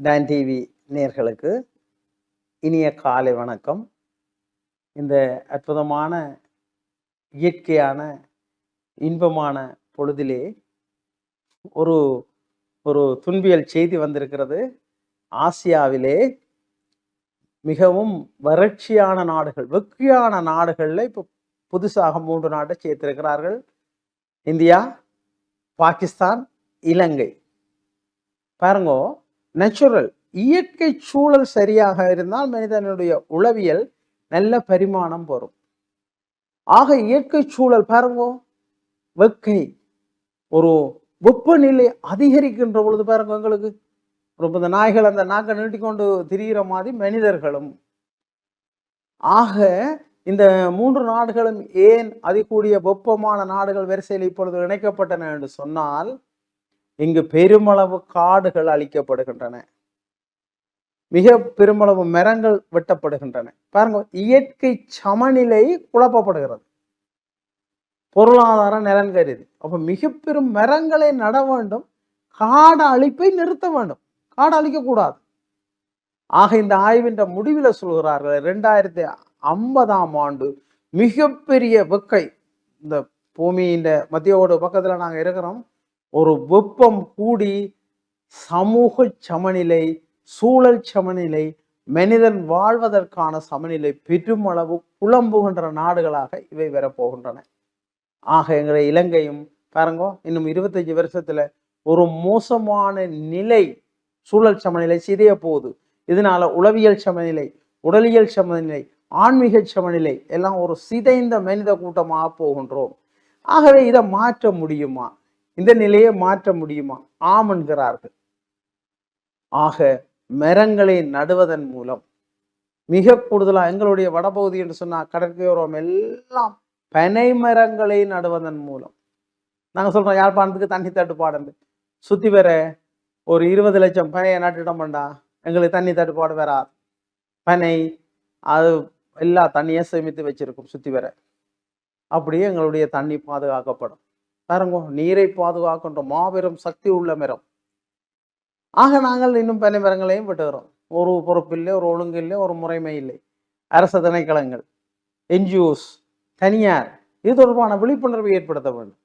Don TV நேர்களுக்கு இனிய காலை வணக்கம். இந்த அற்புதமான இயற்கையான இன்பமான பொழுதிலே ஒரு ஒரு துன்பியல் செய்தி வந்திருக்கிறது. ஆசியாவிலே மிகவும் வறட்சியான நாடுகள், வெக்கையான நாடுகளில் இப்போ புதுசாக 3 நாட்டை சேர்த்திருக்கிறார்கள். இந்தியா, பாகிஸ்தான், இலங்கை. பாருங்கோ, நேச்சுரல் இயற்கை சூழல் சரியாக இருந்தால் மனிதனுடைய உளவியல் நல்ல பரிமாணம் வரும். ஆக இயற்கை சூழல் பாருங்கோ, வெக்கை, ஒரு வெப்பநிலை அதிகரிக்கின்ற பொழுது பாருங்க, எங்களுக்கு ரொம்ப இந்த நாய்கள் அந்த நாக்கை நீட்டிக்கொண்டு திரிகிற மாதிரி மனிதர்களும். ஆக இந்த 3 நாடுகளும் ஏன் அதிகூடிய வெப்பமான நாடுகள் வரிசையில் இப்பொழுது இணைக்கப்பட்டன என்று சொன்னால், இங்கு பெருமளவு காடுகள் அழிக்கப்படுகின்றன, மிக பெருமளவு மரங்கள் வெட்டப்படுகின்றன. பாருங்க, இயற்கை சமநிலை குழப்பப்படுகிறது பொருளாதார நலன் கருதி. அப்ப மிக பெரும் மரங்களை நட வேண்டும், காடு அழிப்பை நிறுத்த வேண்டும், காடு அழிக்கக்கூடாது. ஆக இந்த ஆய்வின் முடிவில் சொல்கிறார்கள், 2050ஆம் ஆண்டு மிகப்பெரிய வெக்கை, இந்த பூமியின் மத்தியோட பக்கத்துல நாங்க இருக்கிறோம், ஒரு வெப்பம் கூடி சமூக சமநிலை, சூழல் சமநிலை, மனிதன் வாழ்வதற்கான சமநிலை பெருமளவு குழம்புகின்ற நாடுகளாக இவை வரப்போகின்றன. ஆக எங்களை இலங்கையும் பாருங்க, இன்னும் 25 வருஷத்துல ஒரு மோசமான நிலை, சூழல் சமநிலை சிதைய போகுது. இதனால உளவியல் சமநிலை, உடலியல் சமநிலை, ஆன்மீக சமநிலை எல்லாம் ஒரு சிதைந்த மனித கூட்டமாக போகின்றோம். ஆகவே இதை மாற்ற முடியுமா? இந்த நிலையை மாற்ற முடியுமா? ஆம் என்கிறார்கள். ஆக மரங்களை நடுவதன் மூலம், மிக கூடுதலா எங்களுடைய வடபகுதி என்று சொன்னா கடற்கரையோரம் எல்லாம் பனை மரங்களை நடுவதன் மூலம், நாங்க சொல்றோம் யாழ்ப்பாணத்துக்கு தண்ணி தட்டுப்பாடு சுத்தி வர ஒரு 20 லட்சம் பனையை நட்டுட்டோம்டா, எங்களுக்கு தண்ணி தட்டுப்பாடு வராது. பனை அது எல்லா தண்ணியை சேமித்து வச்சிருக்கும் சுத்தி வர. அப்படியே எங்களுடைய தண்ணி பாதுகாக்கப்படும். பாருங்க, நீரை பாதுகாக்கின்ற மாபெரும் சக்தி உள்ள மரம். ஆக நாங்கள் இன்னும் பனை மரங்களையும் விட்டுகிறோம். ஒரு பொறுப்பில்லை, ஒரு ஒழுங்கு இல்லை, ஒரு முறைமை இல்லை. அரசு திணைக்களங்கள், என்ஜிஓஸ், தனியார் இது தொடர்பான விழிப்புணர்வை ஏற்படுத்த வேண்டும்.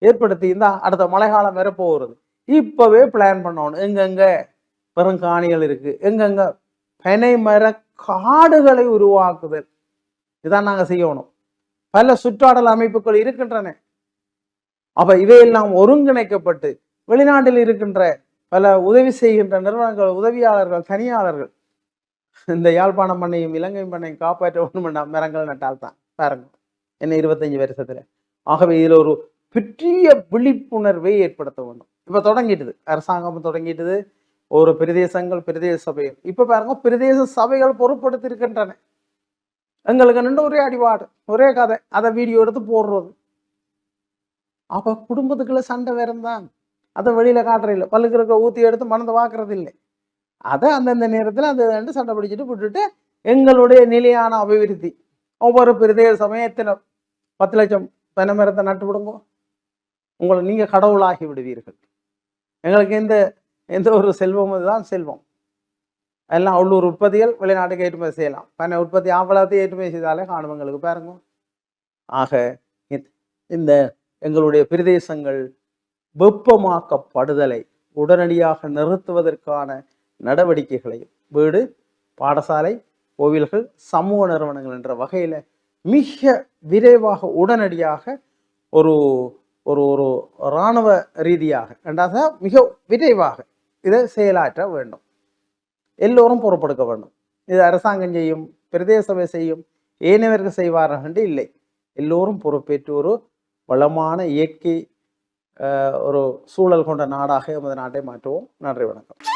ஏற்படுத்தி இந்த அடுத்த மழை காலம் வரப்போகிறது, இப்பவே பிளான் பண்ணணும். எங்கெங்க பெருங்காணிகள் இருக்கு, எங்கெங்க பனை மர காடுகளை உருவாக்குதல், இதான் நாங்க செய்யணும். பல சுற்றாடல் அமைப்புகள் இருக்கின்றன. அப்ப இவையெல்லாம் ஒருங்கிணைக்கப்பட்டு வெளிநாட்டில் இருக்கின்ற பல உதவி செய்கின்ற நிறுவனங்கள், உதவியாளர்கள், தனியாளர்கள் இந்த யாழ்ப்பாணம் பண்ணையும் இலங்கை பண்ணையும் காப்பாற்ற ஒன்று மரங்கள் நட்டால்தான். பாருங்க, என்ன 25 வருஷத்துல. ஆகவே இதுல ஒரு பெரிய விழிப்புணர்வை ஏற்படுத்த வேண்டும். இப்ப தொடங்கிட்டுது, அரசாங்கம் தொடங்கிட்டுது. ஒரு பிரதேசங்கள், பிரதேச சபைகள், இப்ப பாருங்க பிரதேச சபைகள் பொறுப்படுத்தி இருக்கின்றன. எங்களுக்கு நின்று ஒரே அடிபாடு, ஒரே கதை, அதை வீடியோ எடுத்து போடுறது. அப்ப குடும்பத்துக்குள்ள சண்டை வேறந்தான், அதை வெளியில காட்டுறதில்லை, பல்லுக்கு ஊத்தி எடுத்து மணந்து வாக்குறது இல்லை. அதை அந்தந்த நேரத்தில் அந்த சண்டை பிடிச்சிட்டு விட்டுட்டு எங்களுடைய நிலையான அபிவிருத்தி, ஒவ்வொரு பிரதேச சமயத்தில் 10 லட்சம் பனை மரத்தை நட்டு விடுங்க, உங்களை நீங்க கடவுளாகி விடுவீர்கள். எங்களுக்கு எந்த ஒரு செல்வம் தான் செல்வம். எல்லாம் உள்ளூர் உற்பத்திகள் வெளிநாட்டுக்கு ஏற்றுமதி செய்யலாம். பனை உற்பத்தி ஆவலத்தை ஏற்றுமதி செய்தாலே காணும் எங்களுக்கு. பாருங்க, ஆக இந்த எங்களுடைய பிரதேசங்கள் வெப்பமாக்கப்படுதலை உடனடியாக நிறுத்துவதற்கான நடவடிக்கைகளையும் வீடு, பாடசாலை, கோவில்கள், சமூக நிறுவனங்கள் என்ற வகையில மிக விரைவாக உடனடியாக ஒரு ஒரு ஒரு இராணுவ ரீதியாக ரெண்டாவது மிக விரைவாக இதை செயலாற்ற வேண்டும். எல்லோரும் பொறுப்படுத்த வேண்டும். இது அரசாங்கம் செய்யும், பிரதேச சபை செய்யும், ஏனையவர்கள் செய்வார்கள் என்று இல்லை. எல்லோரும் பொறுப்பேற்று ஒரு வளமான இயற்கை ஒரு சூழல் கொண்ட நாடாக எமது நாட்டை மாற்றுவோம். நன்றி, வணக்கம்.